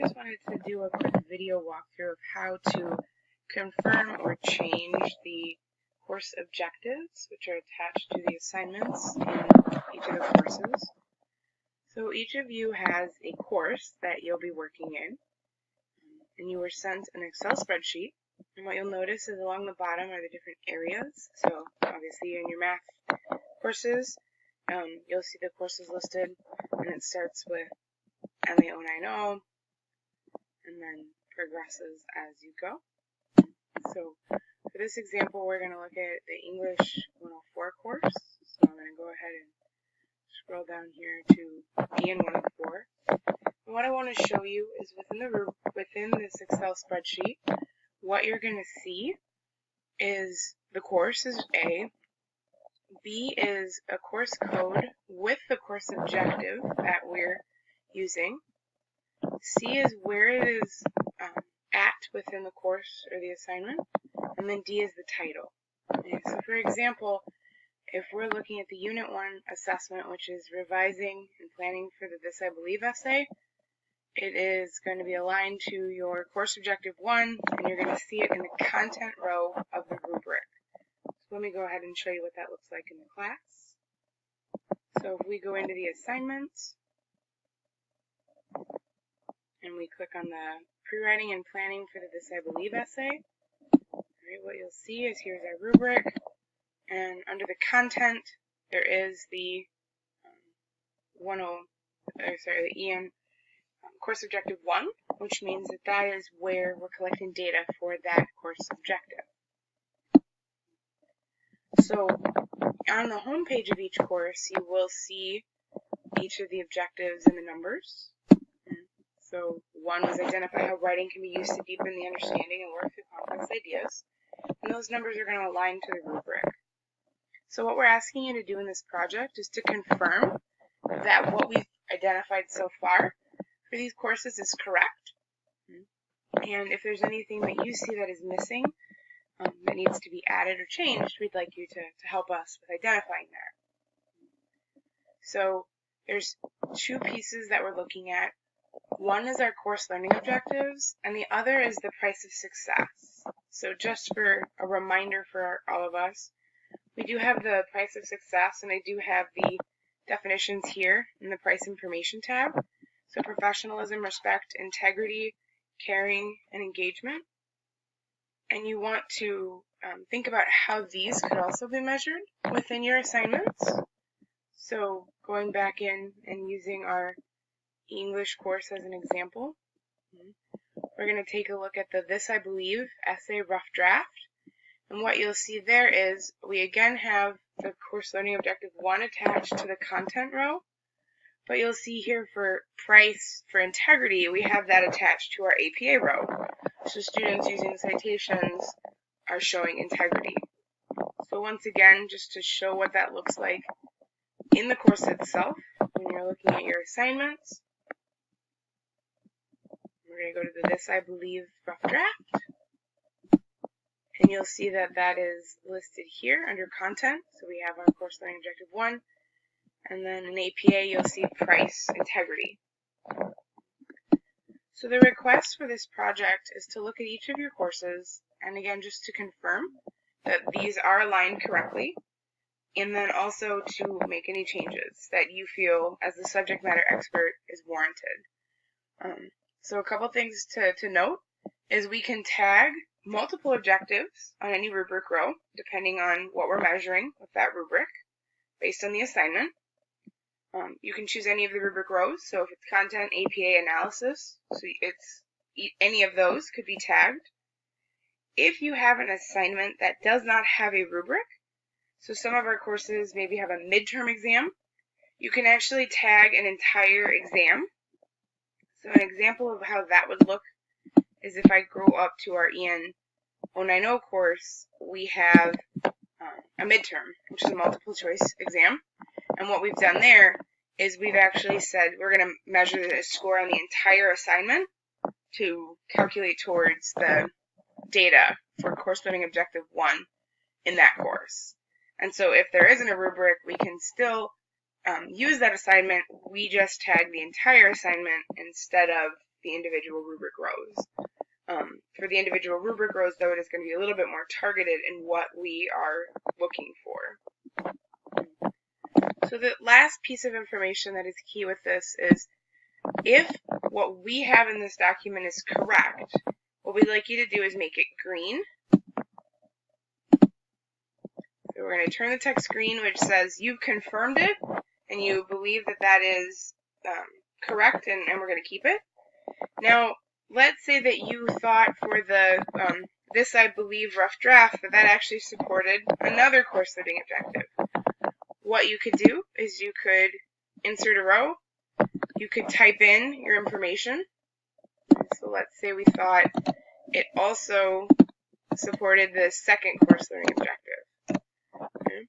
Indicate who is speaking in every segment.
Speaker 1: just wanted to do a quick video walkthrough of how to confirm or change the course objectives, which are attached to the assignments in each of the courses. So each of you has a course that you'll be working in, and you were sent an Excel spreadsheet. And what you'll notice is along the bottom are the different areas. So obviously in your math courses, you'll see the courses listed, and it starts with MA 090 and then progresses as you go. So for this example, we're going to look at the English 104 course. So I'm going to go ahead and scroll down here to EN 104. And what I want to show you is within this Excel spreadsheet, what you're going to see is the course is A. B is a course code with the course objective that we're using. C is where it is at within the course or the assignment. And then D is the title. Okay, so for example, if we're looking at the Unit 1 assessment, which is revising and planning for the This I Believe essay, it is going to be aligned to your course objective 1, and you're going to see it in the content row of the rubric. So let me go ahead and show you what that looks like in the class. So if we go into the assignments, and we click on the pre-writing and planning for the This I Believe essay, what you'll see is here's our rubric, and under the content there is the the EN course objective 1, which means that that is where we're collecting data for that course objective. So on the home page of each course, you will see each of the objectives and the numbers. So 1 was identify how writing can be used to deepen the understanding and work through complex ideas. And those numbers are going to align to the rubric. So what we're asking you to do in this project is to confirm that what we've identified so far for these courses is correct. And if there's anything that you see that is missing, that needs to be added or changed, we'd like you to help us with identifying that. So there's 2 pieces that we're looking at. One is our course learning objectives, and the other is the price of success. So just for a reminder for all of us, we do have the price of success, and I do have the definitions here in the price information tab. So professionalism, respect, integrity, caring, and engagement. And you want to think about how these could also be measured within your assignments. So going back in and using our English course as an example, we're going to take a look at the This I Believe essay rough draft. And what you'll see there is we again have the course learning objective 1 attached to the content row. But you'll see here for price for integrity, we have that attached to our APA row. So students using citations are showing integrity. So once again, just to show what that looks like in the course itself, when you're looking at your assignments, we're going to go to the This I Believe rough draft. And you'll see that that is listed here under content. So we have our course learning objective 1. And then in APA, you'll see price integrity. So the request for this project is to look at each of your courses, and again, just to confirm that these are aligned correctly, and then also to make any changes that you feel, as the subject matter expert, is warranted. So a couple things to note is we can tag multiple objectives on any rubric row, depending on what we're measuring with that rubric, based on the assignment. You can choose any of the rubric rows, so if it's content, APA, analysis, so any of those could be tagged. If you have an assignment that does not have a rubric, so some of our courses maybe have a midterm exam, you can actually tag an entire exam. So an example of how that would look is if I go up to our EN 090 course, we have a midterm, which is a multiple choice exam. And what we've done there is we've actually said we're going to measure the score on the entire assignment to calculate towards the data for course learning objective 1 in that course. And so if there isn't a rubric, we can still use that assignment. We just tag the entire assignment instead of the individual rubric rows. For the individual rubric rows, though, it is going to be a little bit more targeted in what we are looking for. So the last piece of information that is key with this is if what we have in this document is correct, what we'd like you to do is make it green. So we're going to turn the text green, which says you've confirmed it and you believe that that is correct, and we're going to keep it. Now, let's say that you thought for the this I believe rough draft that actually supported another course loading objective. What you could do is you could insert a row, you could type in your information. So let's say we thought it also supported the second course learning objective. Okay.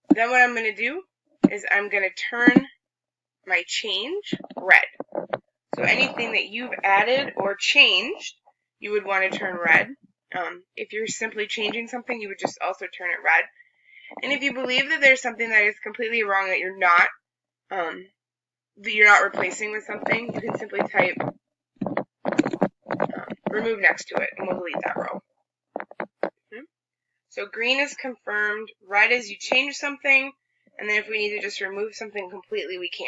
Speaker 1: Then what I'm going to do is I'm going to turn my change red. So anything that you've added or changed, you would want to turn red. If you're simply changing something, you would just also turn it red. And if you believe that there's something that is completely wrong that you're not replacing with something, you can simply type remove next to it, and we'll delete that row. Okay. So green is confirmed, red is you change something, and then if we need to just remove something completely, we can.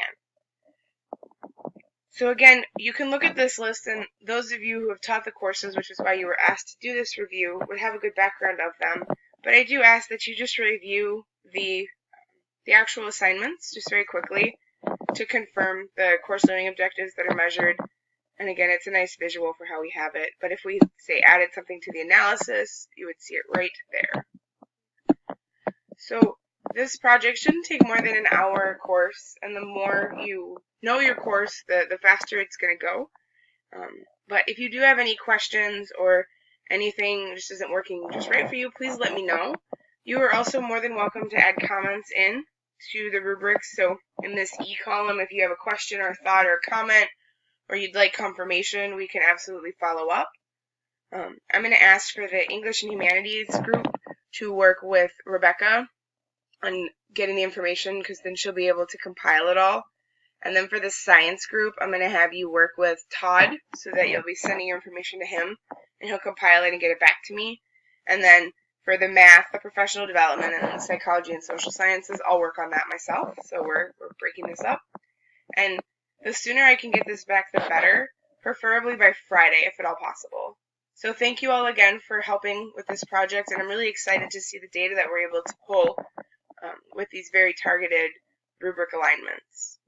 Speaker 1: So again, you can look at this list, and those of you who have taught the courses, which is why you were asked to do this review, would have a good background of them. But I do ask that you just review the actual assignments just very quickly to confirm the course learning objectives that are measured. And again, it's a nice visual for how we have it. But if we, say, added something to the analysis, you would see it right there. So this project shouldn't take more than an hour course, and the more you know your course, the faster it's going to go. But if you do have any questions or anything just isn't working just right for you, please let me know. You are also more than welcome to add comments in to the rubrics. So in this E column, if you have a question or a thought or a comment, or you'd like confirmation, we can absolutely follow up. I'm going to ask for the English and Humanities group to work with Rebecca on getting the information, because then she'll be able to compile it all. And then for the science group, I'm going to have you work with Todd so that you'll be sending your information to him, and he'll compile it and get it back to me. And then for the math, the professional development, and the psychology and social sciences, I'll work on that myself. So we're breaking this up. And the sooner I can get this back, the better, preferably by Friday if at all possible. So thank you all again for helping with this project, and I'm really excited to see the data that we're able to pull with these very targeted rubric alignments.